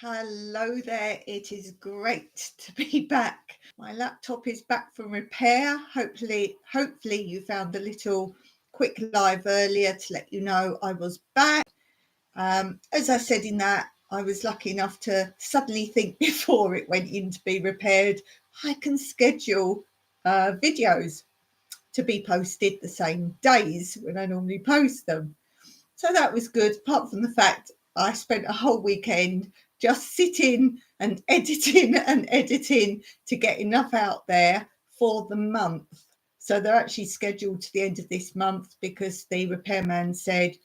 Hello there, it is great to be back. My laptop is back from repair. Hopefully you found a little quick live earlier to let you know I was back. As I said in that, I was lucky enough to suddenly think before it went in to be repaired, I can schedule videos to be posted the same days when I normally post them. So that was good, apart from the fact I spent a whole weekend just sitting and editing to get enough out there for the month. So they're actually scheduled to the end of this month because the repairman said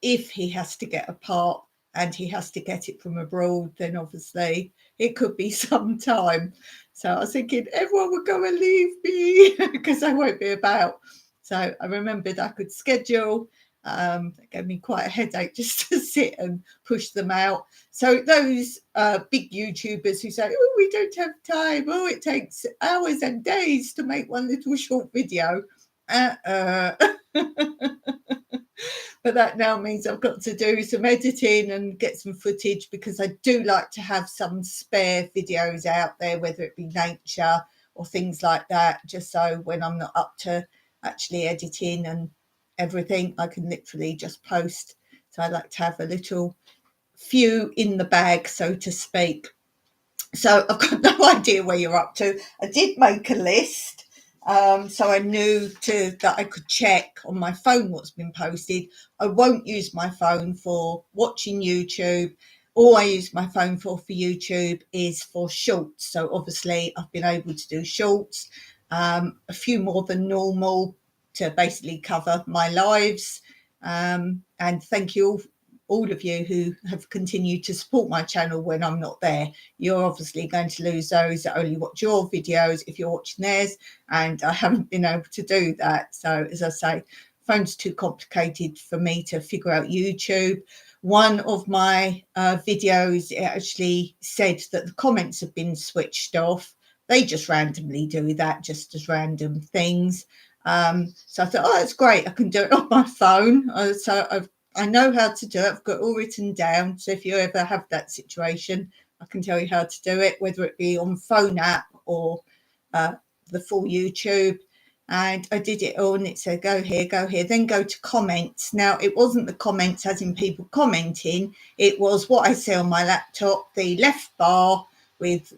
if he has to get a part and he has to get it from abroad, then obviously it could be some time. So I was thinking everyone will go and leave me because I won't be about. So I remembered I could schedule. It gave me quite a headache just to sit and push them out. So those big YouTubers who say, oh, we don't have time, oh, it takes hours and days to make one little short video. But that now means I've got to do some editing and get some footage because I do like to have some spare videos out there, whether it be nature or things like that, just so when I'm not up to actually editing and everything, I can literally just post. So I like to have a little few in the bag, so to speak. So I've got no idea where you're up to. I did make a list. So I knew that I could check on my phone what's been posted. I won't use my phone for watching YouTube. All I use my phone for YouTube is for shorts. So obviously I've been able to do shorts, a few more than normal to basically cover my lives. And thank you all of you who have continued to support my channel when I'm not there. You're obviously going to lose those that only watch your videos if you're watching theirs, and I haven't been able to do that. So as I say, phone's too complicated for me to figure out YouTube. One of my videos, it actually said that the comments have been switched off. They just randomly do that, just as random things. So I thought, oh, that's great, I can do it on my phone. I know how to do it. I've got it all written down. So if you ever have that situation, I can tell you how to do it, whether it be on phone app or the full YouTube. And I did it all, and it said, go here, then go to comments. Now, it wasn't the comments as in people commenting. It was what I see on my laptop, the left bar with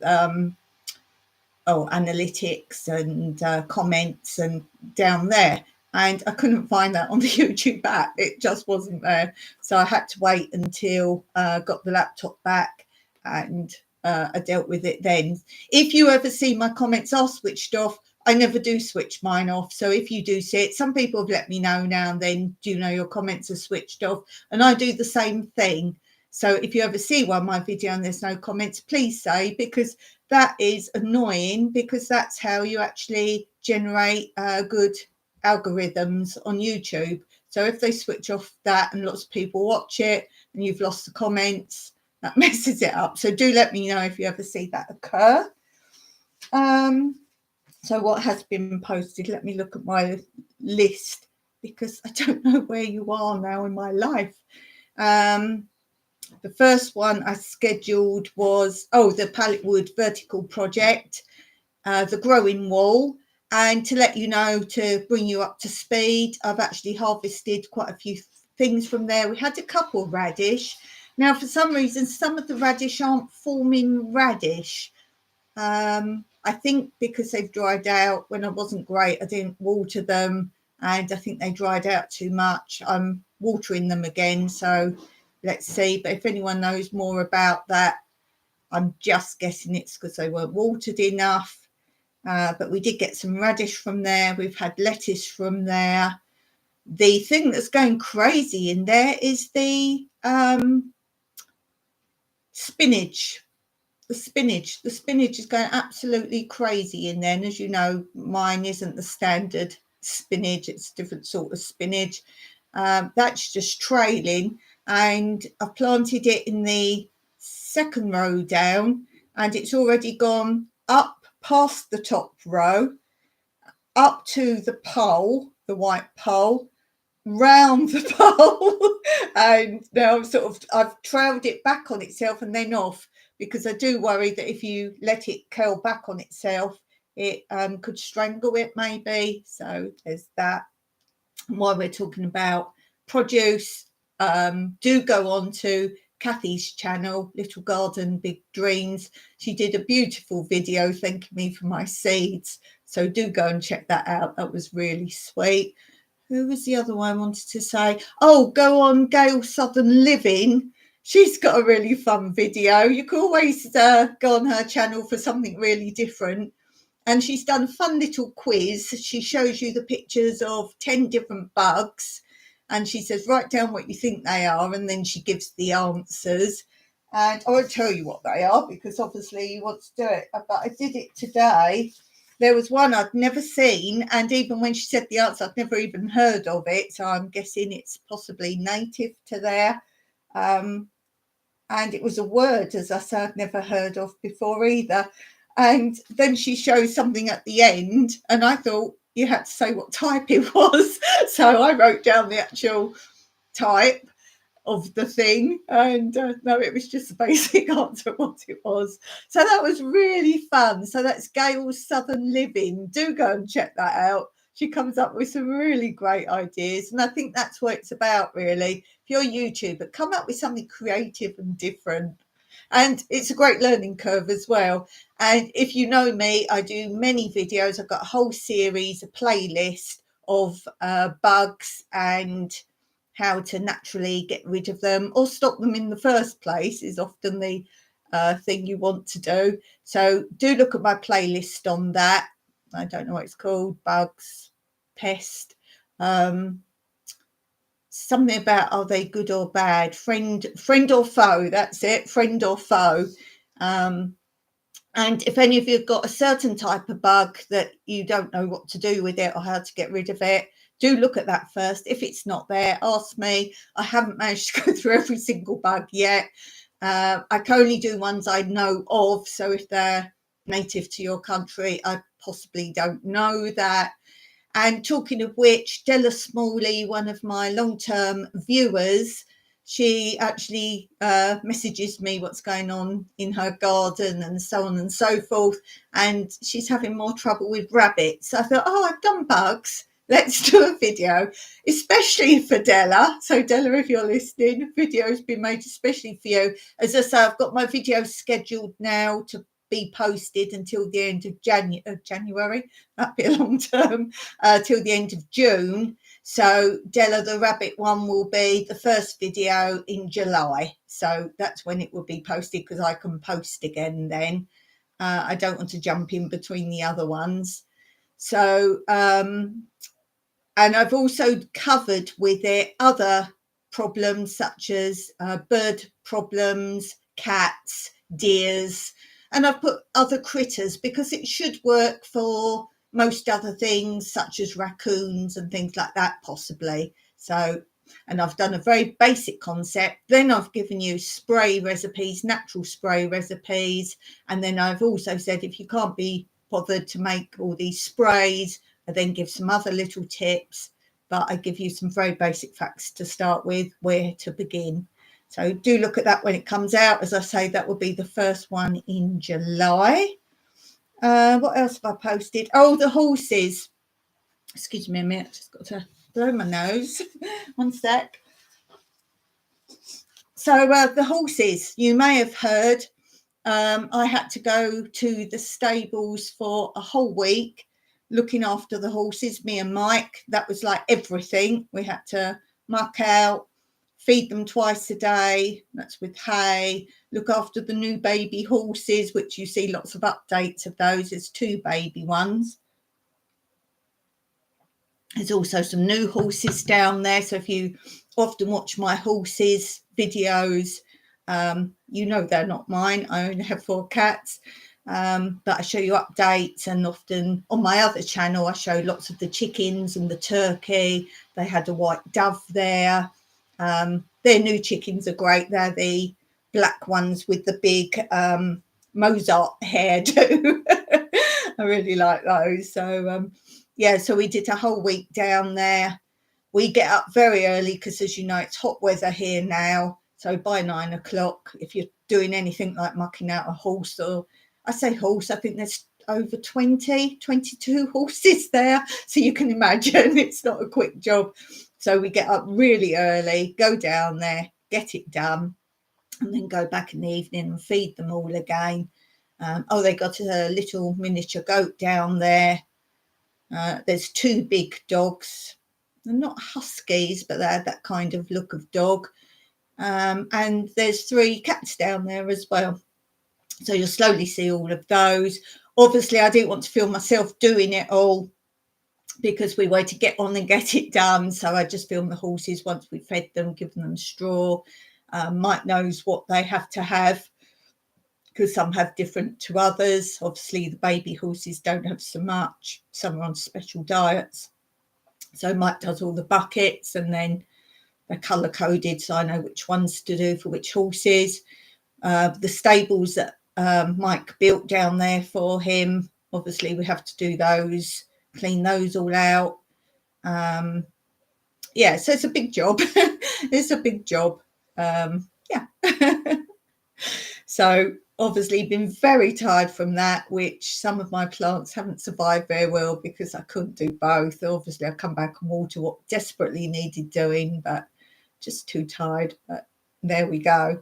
analytics and comments and down there. And I couldn't find that on the YouTube app. It just wasn't there. So I had to wait until I got the laptop back, and I dealt with it then. If you ever see my comments are switched off, I never do switch mine off. So if you do see it, some people have let me know now and then, do you know your comments are switched off? And I do the same thing. So if you ever see one of my video and there's no comments, please say, because that is annoying, because that's how you actually generate good algorithms on YouTube. So if they switch off that and lots of people watch it and you've lost the comments, that messes it up. So do let me know if you ever see that occur. So what has been posted? Let me look at my list, because I don't know where you are now in my life. The first one I scheduled was, the pallet wood vertical project, the growing wall. And to let you know, to bring you up to speed, I've actually harvested quite a few things from there. We had a couple of radish. Now, for some reason, some of the radish aren't forming radish. I think because they've dried out. When I wasn't great, I didn't water them, and I think they dried out too much. I'm watering them again, so let's see. But if anyone knows more about that, I'm just guessing it's because they weren't watered enough. But we did get some radish from there. We've had lettuce from there. The thing that's going crazy in there is the spinach. The spinach is going absolutely crazy in there. And as you know, mine isn't the standard spinach. It's a different sort of spinach. That's just trailing. And I've planted it in the second row down, and it's already gone up past the top row, up to the pole, the white pole, round the pole, and now I've trailed it back on itself and then off. because I do worry that if you let it curl back on itself, it could strangle it maybe. So there's that. And while we're talking about produce, do go on to Kathy's channel, Little Garden Big Dreams. She did a beautiful video thanking me for my seeds, so do go and check that out. That was really sweet. Who was the other one I wanted to say? Oh, go on Gail Southern Living. She's got a really fun video. You can always go on her channel for something really different. And she's done a fun little quiz. She shows you the pictures of 10 different bugs. And she says, write down what you think they are. And then she gives the answers. And I won't tell you what they are because obviously you want to do it. But I did it today. There was one I'd never seen. And even when she said the answer, I'd never even heard of it. So I'm guessing it's possibly native to there. And it was a word, as I said, I'd never heard of before either. And then she shows something at the end, and I thought you had to say what type it was. So I wrote down the actual type of the thing, and no, it was just a basic answer of what it was. So that was really fun. So that's Gail's Southern Living. Do go and check that out. She comes up with some really great ideas, and I think that's what it's about, really. If you're a YouTuber, come up with something creative and different. And it's a great learning curve as well. And if you know me, I do many videos. I've got a whole series, a playlist of bugs and how to naturally get rid of them or stop them in the first place is often the thing you want to do. So do look at my playlist on that. I don't know what it's called, bugs, P.S.T. Something about are they good or bad, friend or foe, that's it, friend or foe. And if any of you have got a certain type of bug that you don't know what to do with it or how to get rid of it, do look at that first. If it's not there, ask me. I haven't managed to go through every single bug yet. I can only do ones I know of, so if they're native to your country, I possibly don't know that. And talking of which, Della Smalley, one of my long-term viewers, she actually messages me what's going on in her garden and so on and so forth. And she's having more trouble with rabbits. So I thought, oh, I've done bugs. Let's do a video, especially for Della. So Della, if you're listening, a video's been made especially for you. As I say, I've got my videos scheduled now to be posted until the end of January. That'd be a long term, till the end of June. So Della the rabbit one will be the first video in July. So that's when it will be posted because I can post again then. I don't want to jump in between the other ones. So, and I've also covered with it other problems such as bird problems, cats, deers, and I've put other critters because it should work for most other things such as raccoons and things like that possibly. So, and I've done a very basic concept. Then I've given you spray recipes, natural spray recipes. And then I've also said if you can't be bothered to make all these sprays, I then give some other little tips. But I give you some very basic facts to start with, where to begin. So do look at that when it comes out. As I say, that will be the first one in July. What else have I posted? Oh, the horses. Excuse me a minute. I've just got to blow my nose. One sec. So the horses, you may have heard, I had to go to the stables for a whole week looking after the horses, me and Mike. That was like everything. We had to muck out, feed them twice a day, that's with hay, look after the new baby horses, which you see lots of updates of those. There's 2 baby ones. There's also some new horses down there. So if you often watch my horses videos, you know they're not mine. I only have 4 cats. But I show you updates, and often on my other channel, I show lots of the chickens and the turkey. They had a white dove there. Their new chickens are great. They're the black ones with the big Mozart hairdo. I really like those. So, yeah, so we did a whole week down there. We get up very early because, as you know, it's hot weather here now. So by 9 o'clock, if you're doing anything like mucking out a horse, or I say horse, I think there's over 22 horses there. So you can imagine it's not a quick job. So we get up really early, go down there, get it done, and then go back in the evening and feed them all again. They got a little miniature goat down there. There's 2 big dogs. They're not huskies, but they're that kind of look of dog. And there's 3 cats down there as well. So you'll slowly see all of those. Obviously, I didn't want to film myself doing it all because we were to get on and get it done. So I just filmed the horses once we fed them, given them straw. Mike knows what they have to have, because some have different to others. Obviously, the baby horses don't have so much. Some are on special diets. So Mike does all the buckets, and then they're colour coded, so I know which ones to do for which horses. The stables that Mike built down there for him, obviously we have to do those, clean those all out. Yeah, so it's a big job. It's a big job. Yeah. So obviously been very tired from that, which some of my plants haven't survived very well because I couldn't do both. Obviously I come back and water what desperately needed doing, but just too tired. But there we go.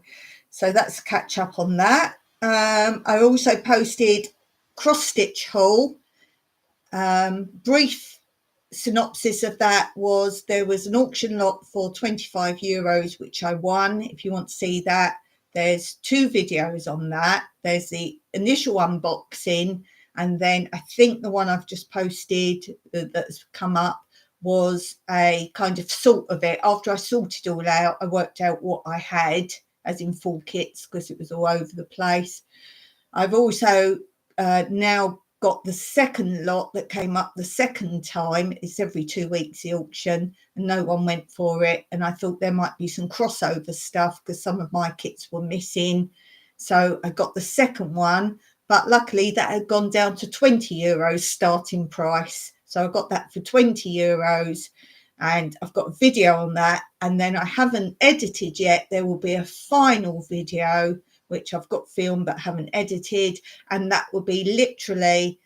So that's a catch up on that. I also posted cross stitch haul. Brief synopsis of that was there was an auction lot for €25, which I won. If you want to see that, there's 2 videos on that. There's the initial unboxing, and then I think the one I've just posted that's come up was a kind of sort of it. After I sorted all out, I worked out what I had, as in full kits, because it was all over the place. I've also now got the second lot that came up the second time. It's every 2 weeks, the auction, and no one went for it. And I thought there might be some crossover stuff because some of my kits were missing. So I got the second one, but luckily that had gone down to €20 starting price. So I got that for €20, and I've got a video on that. And then I haven't edited yet. There will be a final video which I've got filmed but haven't edited, and that will be literally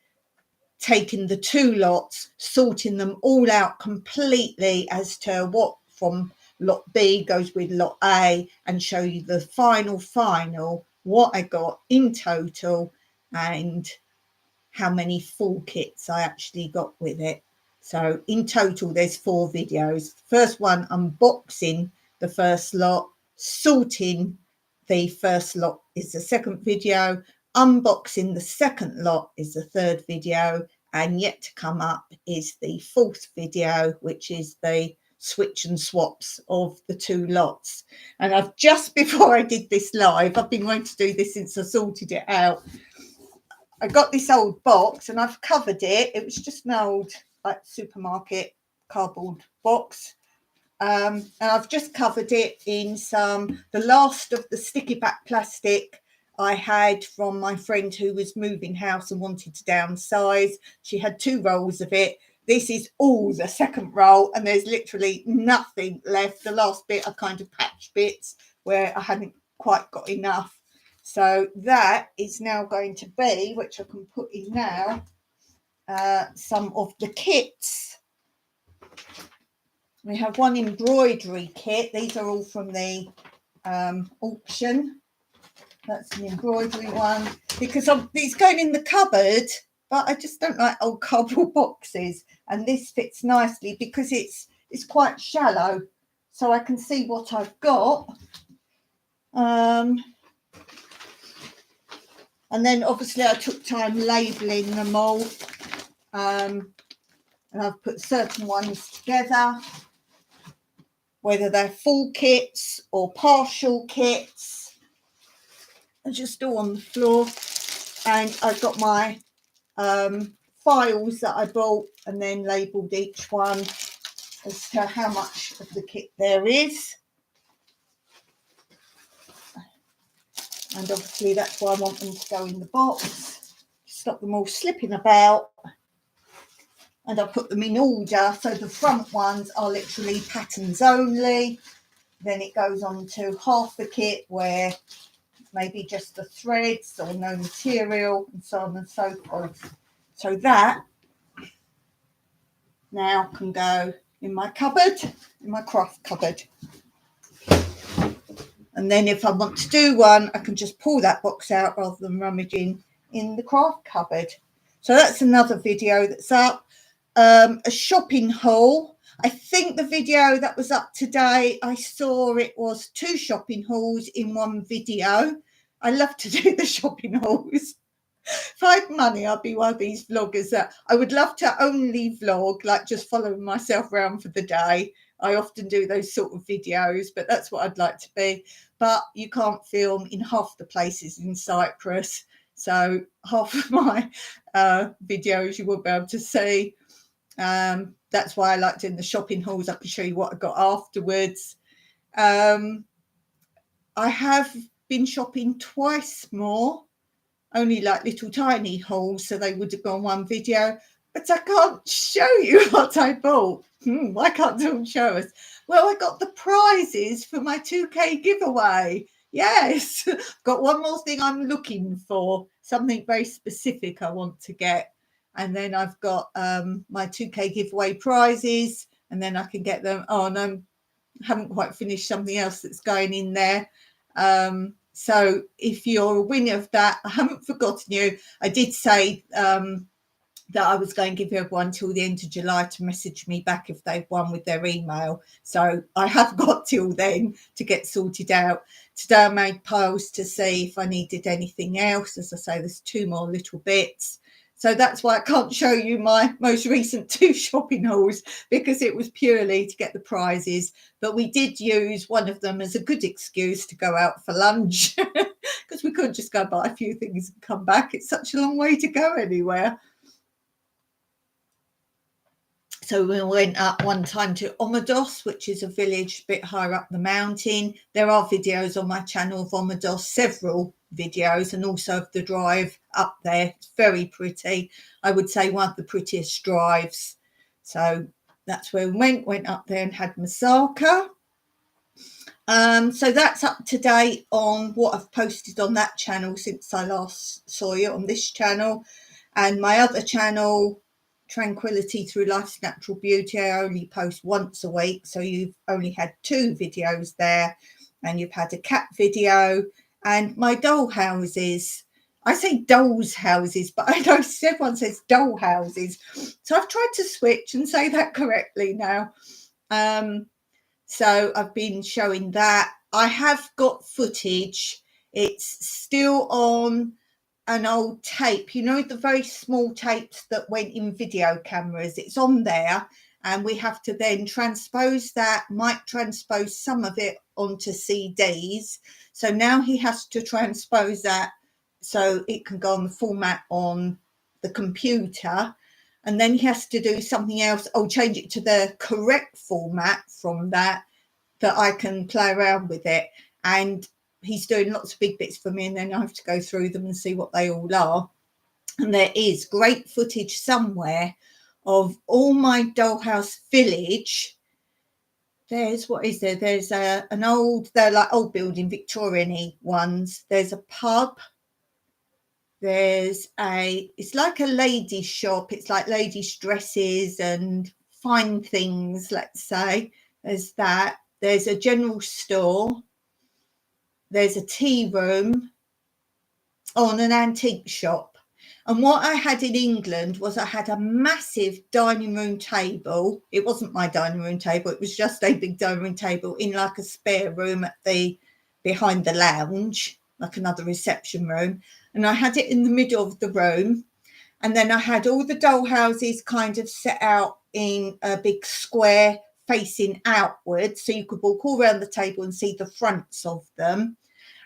taking the 2 lots, sorting them all out completely as to what from lot B goes with lot A, and show you the final what I got in total and how many full kits I actually got with it. So in total there's 4 videos. First one unboxing the first lot, sorting the first lot is the second video, unboxing the second lot is the third video, and yet to come up is the 4th video, which is the switch and swaps of the 2 lots. And I've just, before I did this live, I've been wanting to do this since I sorted it out. I got this old box and I've covered it. It was just an old like supermarket cardboard box. And I've just covered it in the last of the sticky back plastic I had from my friend who was moving house and wanted to downsize. She had 2 rolls of it. This is all the second roll, and there's literally nothing left. The last bit are kind of patch bits where I hadn't quite got enough. So that is now going to be, which I can put in now, some of the kits. We have one embroidery kit. These are all from the auction. That's an embroidery one, because it's going in the cupboard, but I just don't like old cardboard boxes. And this fits nicely because it's quite shallow, so I can see what I've got. And then obviously I took time labelling them all. And I've put certain ones together, whether they're full kits or partial kits. They're just all on the floor. And I've got my files that I bought and then labelled each one as to how much of the kit there is. And obviously that's why I want them to go in the box, stop them all slipping about. And I put them in order, so the front ones are literally patterns only. Then it goes on to half the kit where maybe just the threads or no material and so on and so forth. So that now can go in my cupboard, in my craft cupboard. And then if I want to do one, I can just pull that box out rather than rummaging in the craft cupboard. So that's another video that's up. A shopping haul. I think the video that was up today, I saw it was 2 shopping hauls in one video. I love to do the shopping hauls. If I had money, I'd be one of these vloggers that I would love to only vlog, like just following myself around for the day. I often do those sort of videos, but that's what I'd like to be. But you can't film in half the places in Cyprus. So half of my videos you won't be able to see. That's why I like doing the shopping hauls. I can show you what I got afterwards. I have been shopping twice more, only like little tiny hauls, so they would have gone one video, but I can't show you what I bought. Why can't someone show us? Well, I got the prizes for my 2K giveaway. Yes, got one more thing I'm looking for, something very specific I want to get. And then I've got my 2K giveaway prizes, and then I can get them. Oh, and I haven't quite finished something else that's going in there. So if you're a winner of that, I haven't forgotten you. I did say that I was going to give everyone till the end of July to message me back if they've won with their email. So I have got till then to get sorted out. Today I made piles to see if I needed anything else. As I say, there's 2 more little bits. So that's why I can't show you my most recent 2 shopping hauls, because it was purely to get the prizes. But we did use one of them as a good excuse to go out for lunch, because we couldn't just go buy a few things and come back. It's such a long way to go anywhere. So we went up one time to Omodos, which is a village a bit higher up the mountain. There are videos on my channel of Omodos, several videos, and also of the drive up there. It's very pretty. I would say one of the prettiest drives. So that's where we went up there and had moussaka. So that's up to date on what I've posted on that channel since I last saw you on this channel. And my other channel, Tranquillity Through Life's Natural Beauty, I only post once a week. So you've only had 2 videos there, and you've had a cat video and my doll houses. I say dolls houses, but I know everyone says doll houses. So I've tried to switch and say that correctly now. So I've been showing that. I have got footage. It's still on an old tape, you know, the very small tapes that went in video cameras. It's on there, and we have to then transpose that. Mike transposed some of it onto CDs. So now he has to transpose that so it can go on the format on the computer. And then he has to do something else. I'll change it to the correct format from that I can play around with it. And he's doing lots of big bits for me, and then I have to go through them and see what they all are. And there is great footage somewhere of all my dollhouse village. There's, what is there? There's an old, they're like old building, Victorian-y ones. There's a pub. There's it's like a ladies shop. It's like ladies' dresses and fine things, let's say. There's that. There's a general store. There's a tea room on an antique shop. And what I had in England was I had a massive dining room table. It wasn't my dining room table. It was just a big dining room table in like a spare room at behind the lounge, like another reception room. And I had it in the middle of the room. And then I had all the doll houses kind of set out in a big square facing outwards. So you could walk all around the table and see the fronts of them.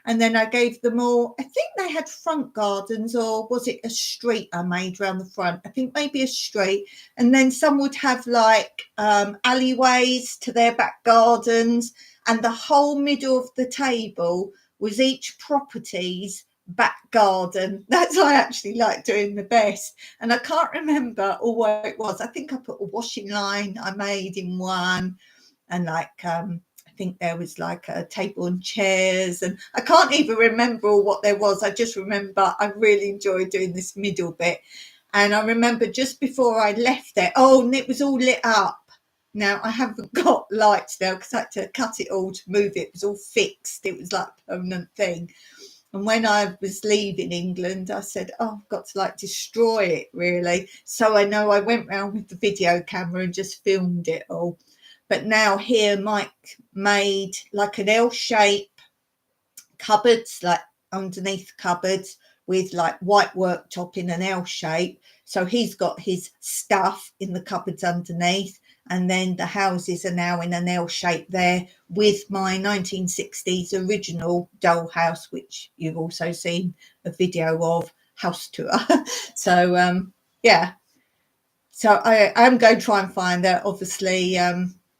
And then I gave them all, I think they had front gardens, or was it a street I made around the front? I think maybe a street. And then some would have like alleyways to their back gardens. And the whole middle of the table was each property's back garden. That's what I actually like doing the best. And I can't remember all what it was. I think I put a washing line I made in one, and like I think there was like a table and chairs, and I can't even remember all what there was. I just remember I really enjoyed doing this middle bit. And I remember just before I left there, and it was all lit up. Now I haven't got lights now because I had to cut it all to move it. It was all fixed. It was like a permanent thing. And when I was leaving England, I said, I've got to like destroy it really. So I know I went round with the video camera and just filmed it all. But now here Mike made like an L shape cupboards, like underneath cupboards with like white worktop in an L shape. So he's got his stuff in the cupboards underneath. And then the houses are now in an L shape there with my 1960s original dollhouse, which you've also seen a video of, house tour. So, yeah. So I'm going to try and find that. Obviously,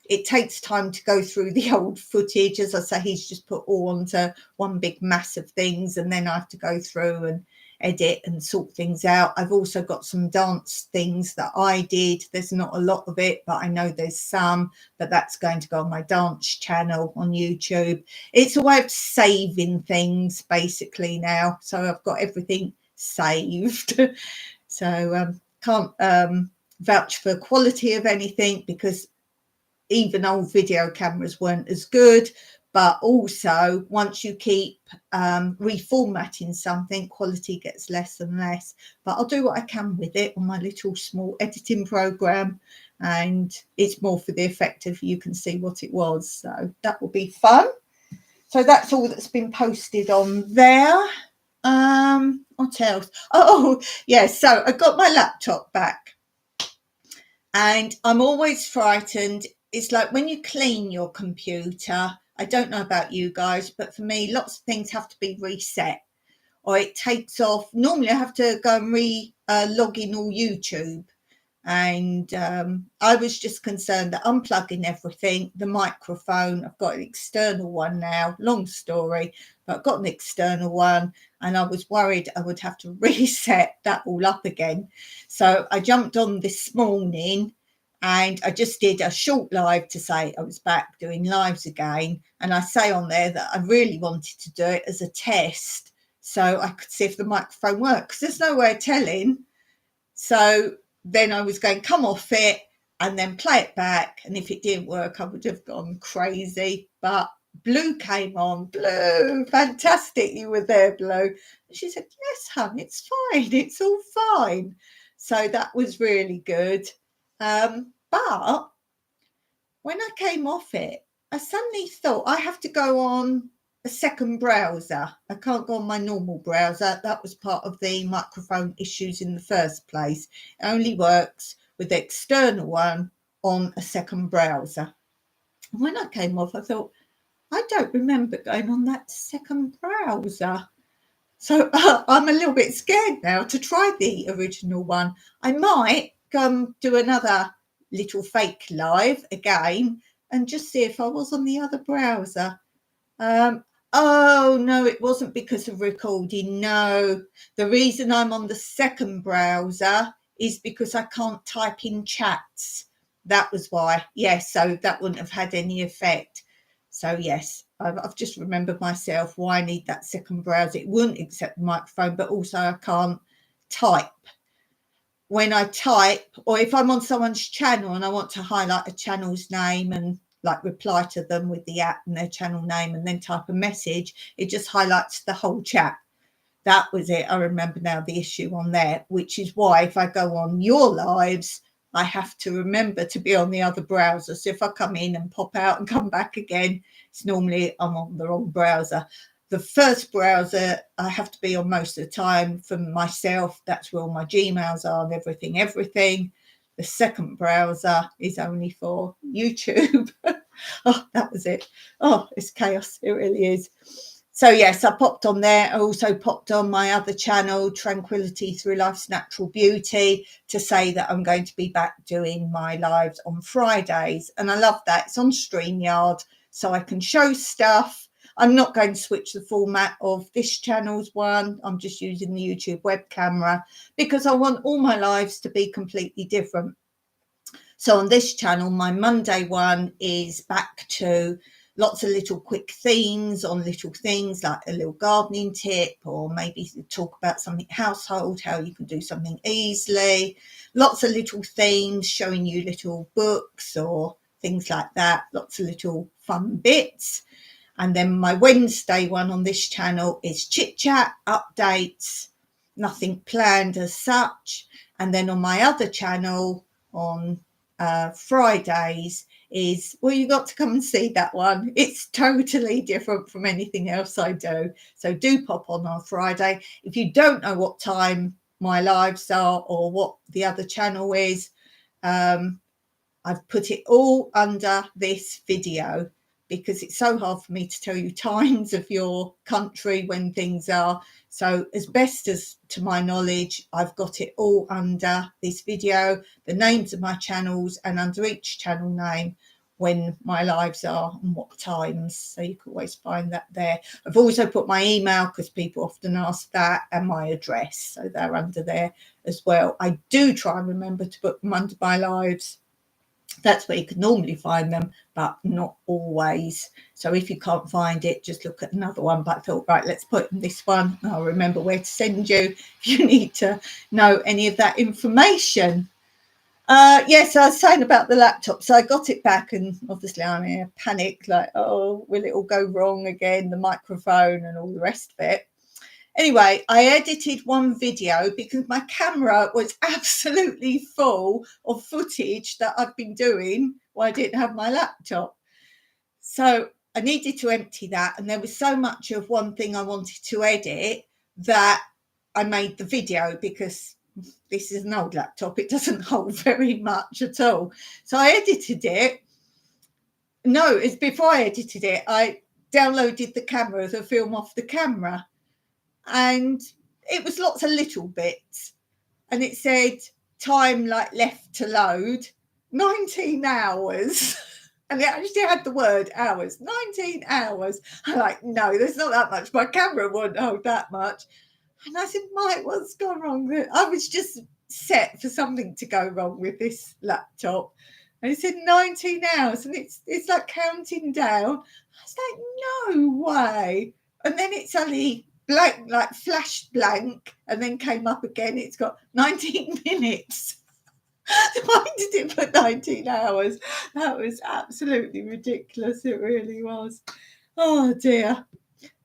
it takes time to go through the old footage. As I say, he's just put all onto one big mass of things, and then I have to go through and edit and sort things out. I've also got some dance things that I did. There's not a lot of it, but I know there's some, but that's going to go on my dance channel on YouTube. It's a way of saving things basically now. So I've got everything saved. So can't vouch for quality of anything because even old video cameras weren't as good. But also, once you keep reformatting something, quality gets less and less. But I'll do what I can with it on my little small editing program, and it's more for the effect of you can see what it was. So that will be fun. So that's all that's been posted on there. What else? Oh, yeah. So I got my laptop back, and I'm always frightened. It's like when you clean your computer, I don't know about you guys, but for me, lots of things have to be reset or it takes off. Normally I have to go and log in all YouTube. And I was just concerned that unplugging everything, the microphone, I've got an external one now, long story, but I've got an external one, and I was worried I would have to reset that all up again. So I jumped on this morning and I just did a short live to say I was back doing lives again. And I say on there that I really wanted to do it as a test so I could see if the microphone works. There's no way of telling. So then I was going to come off it and then play it back. And if it didn't work, I would have gone crazy. But Blue came on. Blue, fantastic. You were there, Blue. And she said, yes, hon, it's fine. It's all fine. So that was really good. But when I came off it, I suddenly thought I have to go on a second browser. I can't go on my normal browser. That was part of the microphone issues in the first place. It only works with the external one on a second browser. And when I came off, I thought, I don't remember going on that second browser. So I'm a little bit scared now to try the original one. I might do another little fake live again and just see if I was on the other browser. Oh, no, it wasn't because of recording. No, the reason I'm on the second browser is because I can't type in chats. That was why. Yes, so that wouldn't have had any effect. So, yes, I've just remembered myself why I need that second browser. It wouldn't accept the microphone, but also I can't type. When I type, or if I'm on someone's channel and I want to highlight a channel's name and like reply to them with the app and their channel name and then type a message, it just highlights the whole chat. That was it. I remember now the issue on there, which is why if I go on your lives, I have to remember to be on the other browser. So if I come in and pop out and come back again, it's normally I'm on the wrong browser. The first browser I have to be on most of the time for myself. That's where all my Gmails are and everything. The second browser is only for YouTube. Oh, that was it. Oh, it's chaos. It really is. So, yes, I popped on there. I also popped on my other channel, Tranquillity Through Life's Natural Beauty, to say that I'm going to be back doing my lives on Fridays. And I love that. It's on StreamYard, so I can show stuff. I'm not going to switch the format of this channel's one. I'm just using the YouTube web camera because I want all my lives to be completely different. So on this channel, my Monday one is back to lots of little quick themes on little things, like a little gardening tip, or maybe talk about something household, how you can do something easily. Lots of little themes showing you little books or things like that. Lots of little fun bits. And then my Wednesday one on this channel is chit chat, updates, nothing planned as such. And then on my other channel on Fridays is, well, you got to come and see that one. It's totally different from anything else I do. So do pop on Friday. If you don't know what time my lives are or what the other channel is, I've put it all under this video, because it's so hard for me to tell you times of your country when things are. So as best as to my knowledge, I've got it all under this video, the names of my channels, and under each channel name when my lives are and what times. So you can always find that there. I've also put my email, because people often ask that, and my address. So they're under there as well. I do try and remember to put them under my lives. That's where you can normally find them, but not always. So if you can't find it, just look at another one. But I thought, right, let's put in this one. I'll remember where to send you if you need to know any of that information. Yes, I was saying about the laptop. So I got it back, and obviously I'm in a panic, like, oh, will it all go wrong again? The microphone and all the rest of it. Anyway, I edited one video because my camera was absolutely full of footage that I've been doing while I didn't have my laptop. So I needed to empty that. And there was so much of one thing I wanted to edit that I made the video, because this is an old laptop. It doesn't hold very much at all. So I edited it. No, it's before I edited it. I downloaded the camera, the film off the camera. And it was lots of little bits, and it said time like left to load 19 hours and it actually had the word hours. 19 hours. I'm like, no, there's not that much. My camera wouldn't hold that much. And I said, Mike, what's gone wrong with it? I was just set for something to go wrong with this laptop. And he said 19 hours, and it's like counting down. I was like, no way. And then it's only blank, like flashed blank, and then came up again. It's got 19 minutes. Why did it put 19 hours? That was absolutely ridiculous. It really was. Oh dear.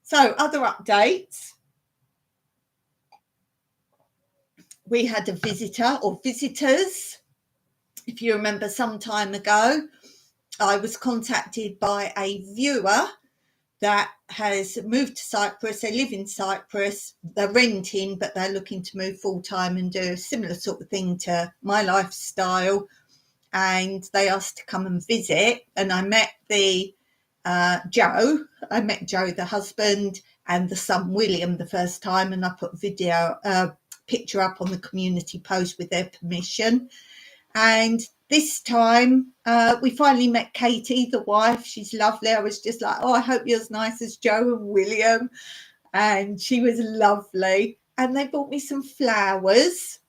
So other updates. We had a visitor or visitors. If you remember, some time ago, I was contacted by a viewer that has moved to Cyprus. They live in Cyprus. They're renting, but they're looking to move full time and do a similar sort of thing to my lifestyle. And they asked to come and visit. And I met Joe. I met Joe, the husband, and the son William the first time. And I put a picture up on the community post with their permission. And this time we finally met Katie, the wife. She's lovely. I was just like, oh, I hope you're as nice as Joe and William. And she was lovely. And they bought me some flowers.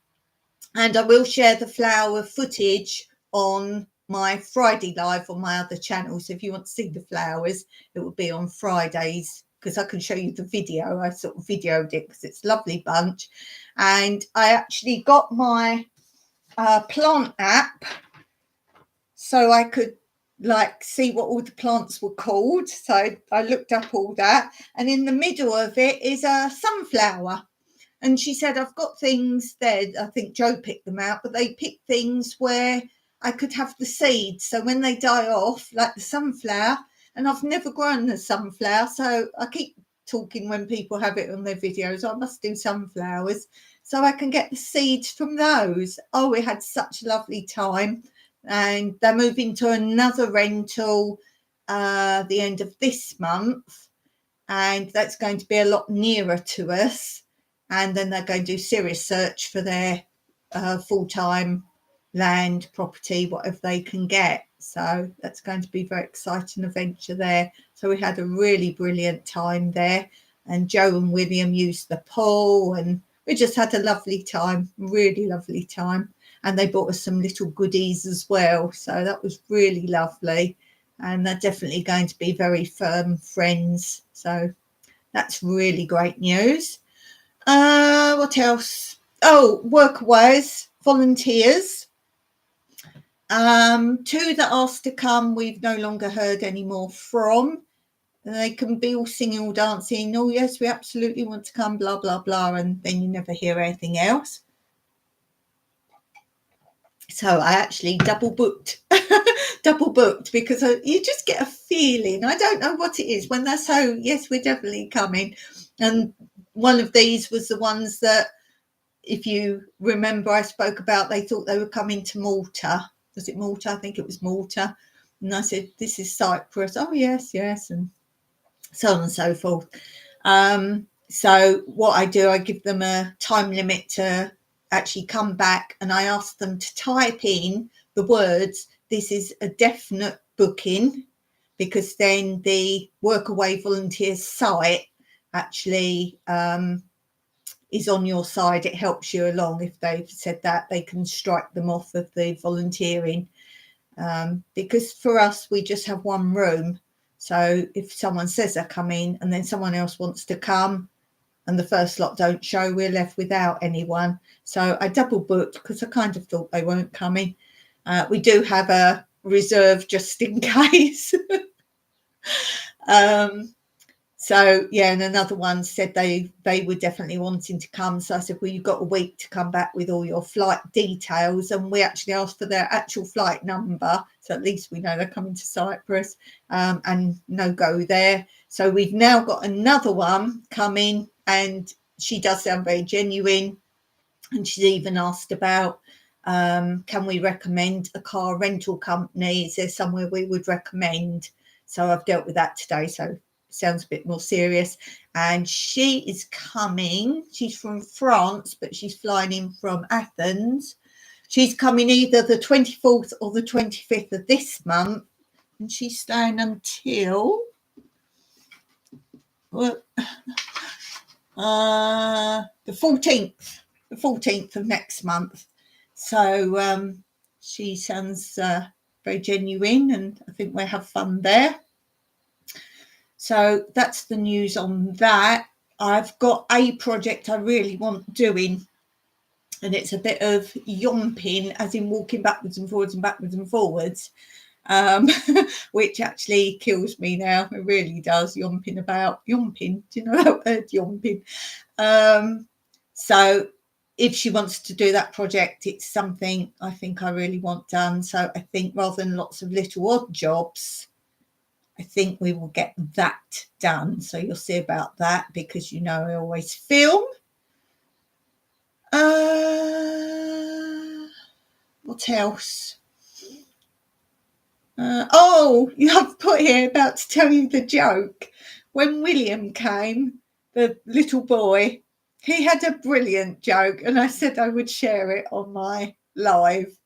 And I will share the flower footage on my Friday live on my other channel. So if you want to see the flowers, it will be on Fridays, because I can show you the video. I sort of videoed it because it's a lovely bunch. And I actually got my plant app so I could like see what all the plants were called. So I looked up all that, and in the middle of it is a sunflower. And she said, I've got things there. I think Joe picked them out, but they picked things where I could have the seeds. So when they die off, like the sunflower, and I've never grown the sunflower. So I keep talking when people have it on their videos, I must do sunflowers so I can get the seeds from those. Oh, we had such a lovely time. And they're moving to another rental the end of this month. And that's going to be a lot nearer to us. And then they're going to do serious search for their full-time land, property, whatever they can get. So that's going to be a very exciting adventure there. So we had a really brilliant time there. And Joe and William used the pool, and we just had a lovely time, really lovely time. And they bought us some little goodies as well. So that was really lovely. and they're definitely going to be very firm friends. So that's really great news. What else? Oh, workaways, volunteers. Two that asked to come, we've no longer heard any more from. They can be all singing or dancing. Oh, yes, we absolutely want to come, blah, blah, blah. And then you never hear anything else. So I actually double booked because you just get a feeling. I don't know what it is when they're so, yes, we're definitely coming. And one of these was the ones that, if you remember, I spoke about, they thought they were coming to Malta. Was it Malta? I think it was Malta. And I said, this is Cyprus. Oh, yes, yes. And so on and so forth. So what I do, I give them a time limit to actually come back, and I ask them to type in the words, this is a definite booking, because then the Workaway Volunteers site actually is on your side. It helps you along. If they've said that, they can strike them off of the volunteering, because for us, we just have one room. So if someone says they're coming and then someone else wants to come and the first lot don't show, we're left without anyone. So I double booked because I kind of thought they weren't coming. We do have a reserve just in case. So yeah, and another one said they were definitely wanting to come. So I said, well, you've got a week to come back with all your flight details, and we actually asked for their actual flight number, so at least we know they're coming to Cyprus, and no go there. So we've now got another one coming, and she does sound very genuine, and she's even asked about, can we recommend a car rental company? Is there somewhere we would recommend? So I've dealt with that today, so sounds a bit more serious. And she is coming, she's from France, but she's flying in from Athens. She's coming either the 24th or the 25th of this month, and she's staying until the 14th of next month. So she sounds very genuine, and I think we'll have fun there. So that's the news on that. I've got a project I really want doing, and it's a bit of yomping, as in walking backwards and forwards and backwards and forwards, which actually kills me now. It really does. Yomping about. Yomping. Do you know that word? Yomping. So if she wants to do that project, it's something I think I really want done. So I think rather than lots of little odd jobs, I think we will get that done. So you'll see about that, because you know I always film. What else? I've put here about to tell you the joke. When William came, the little boy, he had a brilliant joke, and I said I would share it on my live.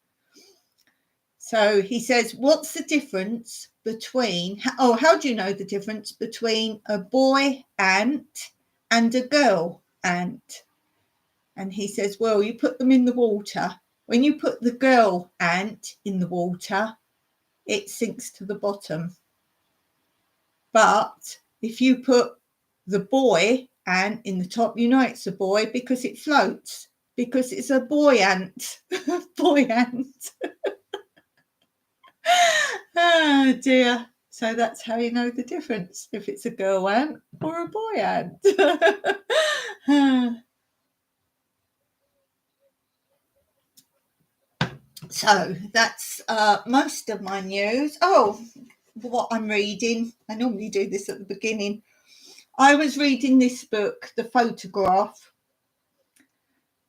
So he says, what's the difference between, how do you know the difference between a boy ant and a girl ant? And he says, well, you put them in the water. When you put the girl ant in the water, it sinks to the bottom. But if you put the boy ant in the top, you know it's a boy because it floats, because it's a boy ant. Boy ant. Oh dear. So that's how you know the difference, if it's a girl ant or a boy ant. So that's most of my news. Oh, what I'm reading. I normally do this at the beginning. I was reading this book, The Photograph,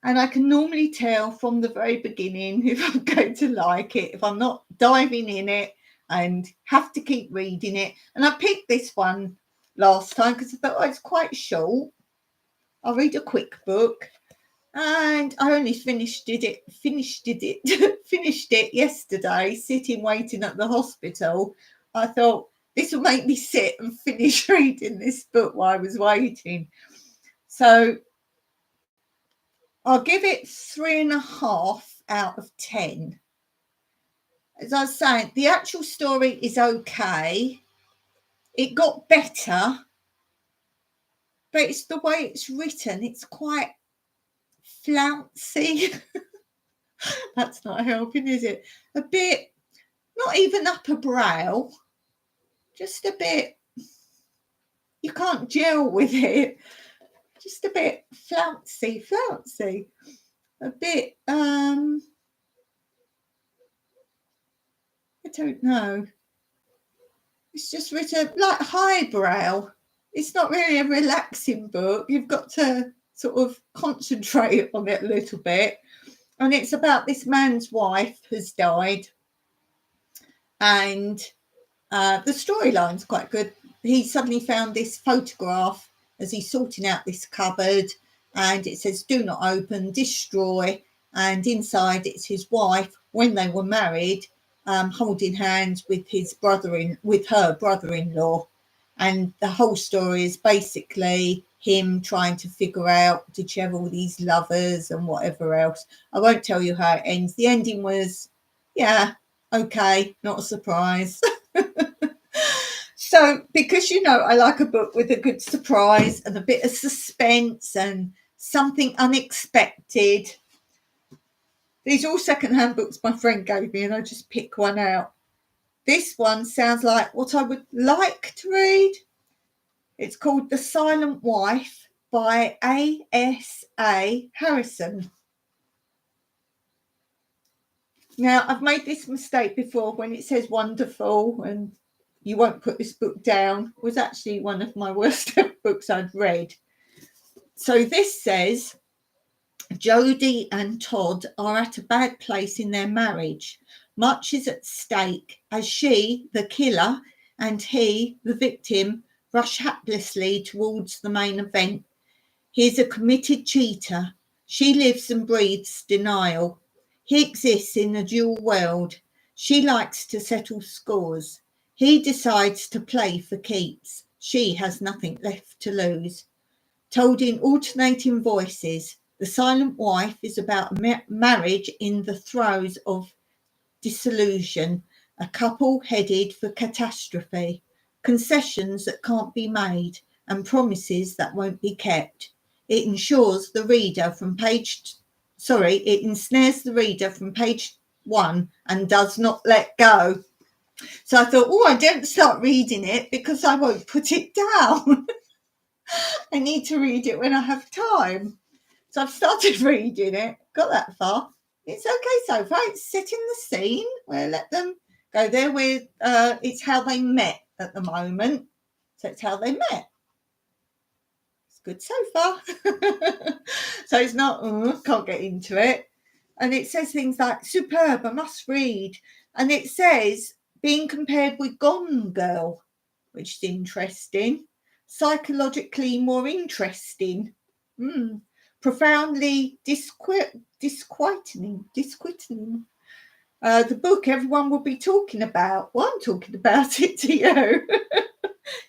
and I can normally tell from the very beginning if I'm going to like it, if I'm not diving in it and have to keep reading it. And I picked this one last time because I thought, it's quite short. I'll read a quick book. And I only finished it yesterday, sitting waiting at the hospital. I thought, this will make me sit and finish reading this book while I was waiting. So I'll give it 3.5 out of 10. as I was saying, the actual story is okay. It got better, but it's the way it's written. It's quite flouncy. That's not helping, is it? A bit, not even upper brow, just a bit, you can't gel with it. Just a bit flouncy. A bit, I don't know. It's just written like highbrow. It's not really a relaxing book. You've got to sort of concentrate on it a little bit. And it's about this man's wife has died. And the storyline's quite good. He suddenly found this photograph as he's sorting out this cupboard, and it says, "Do not open, destroy." And inside it's his wife when they were married, holding hands with her brother-in-law. And the whole story is basically him trying to figure out, did she have all these lovers and whatever else. I won't tell you how it ends. The ending was, yeah, okay, not a surprise. So, because I like a book with a good surprise and a bit of suspense and something unexpected. These are all secondhand books my friend gave me, and I just pick one out. This one sounds like what I would like to read. It's called The Silent Wife by A.S.A. Harrison. Now, I've made this mistake before when it says wonderful and you won't put this book down. It was actually one of my worst books I'd read. So this says, Jodie and Todd are at a bad place in their marriage. Much is at stake as she, the killer, and he, the victim, rush haplessly towards the main event. He is a committed cheater. She lives and breathes denial. He exists in a dual world. She likes to settle scores. He decides to play for keeps. She has nothing left to lose. Told in alternating voices, The Silent Wife is about marriage in the throes of disillusion, a couple headed for catastrophe, concessions that can't be made, and promises that won't be kept. It ensnares the reader from page 1 and does not let go. So I thought, I don't start reading it because I won't put it down. I need to read it when I have time. So I've started reading it, got that far. It's okay so far. It's setting the scene. We'll let them go there with, it's how they met at the moment. So it's how they met. It's good so far. So it's not, can't get into it. And it says things like, superb, I must read. And it says, being compared with Gone Girl, which is interesting. Psychologically more interesting. Profoundly disquieting. The book everyone will be talking about. Well, I'm talking about it to you.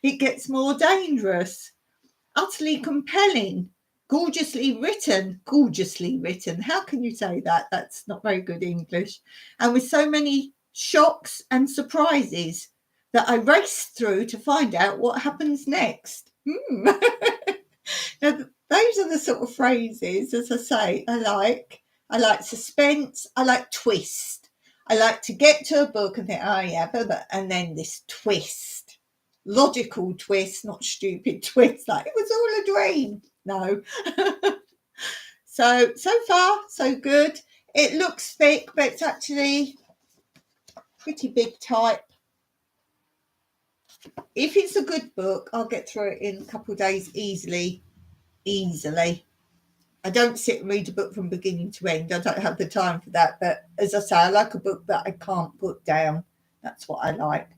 It gets more dangerous. Utterly compelling. Gorgeously written. How can you say that? That's not very good English. And with so many shocks and surprises that I race through to find out what happens next. Now, those are the sort of phrases, as I say, I like. I like suspense. I like twist. I like to get to a book and think, oh yeah, but and then this twist. Logical twist, not stupid twist, like it was all a dream. No. So far, so good. It looks thick, but it's actually pretty big type. If it's a good book, I'll get through it in a couple of days easily. I don't sit and read a book from beginning to end. I don't have the time for that. But as I say, I like a book that I can't put down. That's what I like.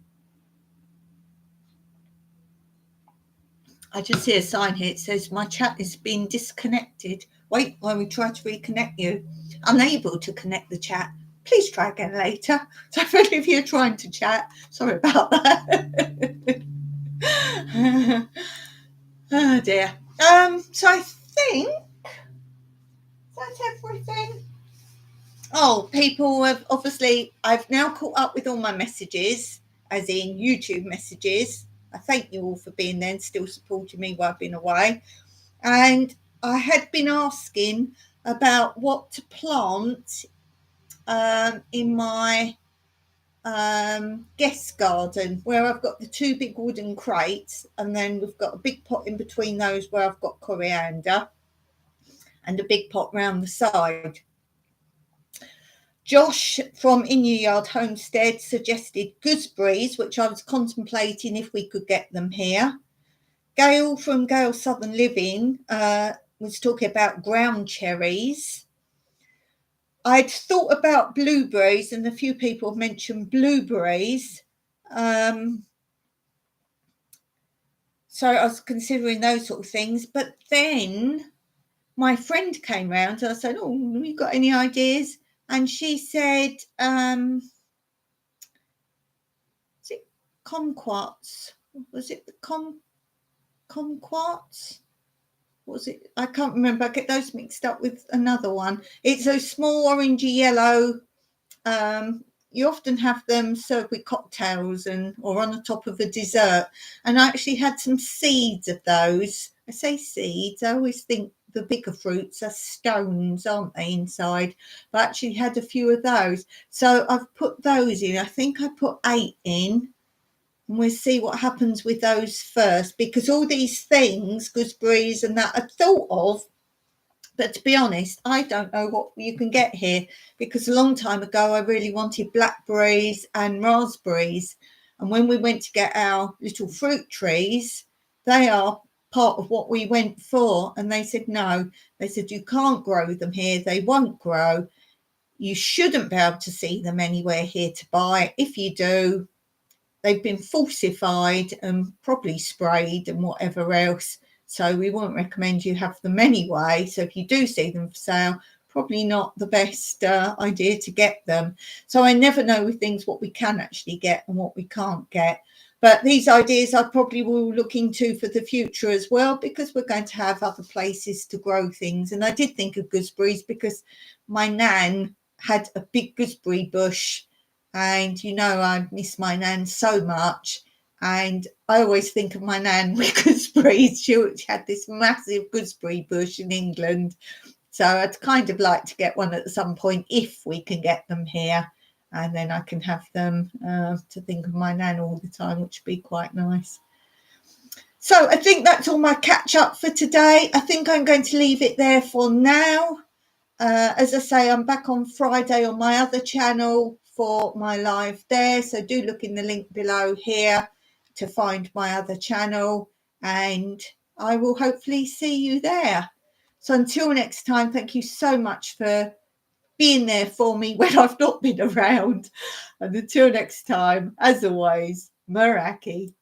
I just see a sign here. It says, my chat is being disconnected. Wait while we try to reconnect you. Unable to connect the chat. Please try again later. So if you're trying to chat, sorry about that. Oh dear. So I think that's everything. Oh, people have obviously, I've now caught up with all my messages, as in YouTube messages. I thank you all for being there and still supporting me while I've been away. And I had been asking about what to plant in my guest garden, where I've got the two big wooden crates, and then we've got a big pot in between those where I've got coriander, and a big pot round the side. Josh from In Your Yard Homestead suggested gooseberries, which I was contemplating if we could get them here. Gail from Gail Southern Living was talking about ground cherries. I'd thought about blueberries, and a few people have mentioned blueberries. So I was considering those sort of things. But then my friend came round and I said, oh, have you got any ideas? And she said, is it kumquats? Was it the kumquats? What was it? I can't remember. I get those mixed up with another one. It's a small orangey yellow. You often have them served with cocktails or on the top of a dessert. And I actually had some seeds of those. I say seeds. I always think the bigger fruits are stones, aren't they, inside? But I actually had a few of those. So I've put those in. I think I put 8 in. And we'll see what happens with those first, because all these things, gooseberries and that, are thought of. But to be honest, I don't know what you can get here, because a long time ago I really wanted blackberries and raspberries. And when we went to get our little fruit trees, they are part of what we went for. And they said, no, they said, you can't grow them here. They won't grow. You shouldn't be able to see them anywhere here to buy. If you do, they've been falsified and probably sprayed and whatever else. So we won't recommend you have them anyway. So if you do see them for sale, probably not the best idea to get them. So I never know with things what we can actually get and what we can't get. But these ideas I probably will look into for the future as well, because we're going to have other places to grow things. And I did think of gooseberries because my nan had a big gooseberry bush. And, you know, I miss my nan so much. And I always think of my nan with gooseberries. She had this massive gooseberry bush in England. So I'd kind of like to get one at some point if we can get them here. And then I can have them to think of my nan all the time, which would be quite nice. So I think that's all my catch up for today. I think I'm going to leave it there for now. As I say, I'm back on Friday on my other channel for my live there. So do look in the link below here to find my other channel, and I will hopefully see you there. So until next time, thank you so much for being there for me when I've not been around. And until next time, as always, Meraki.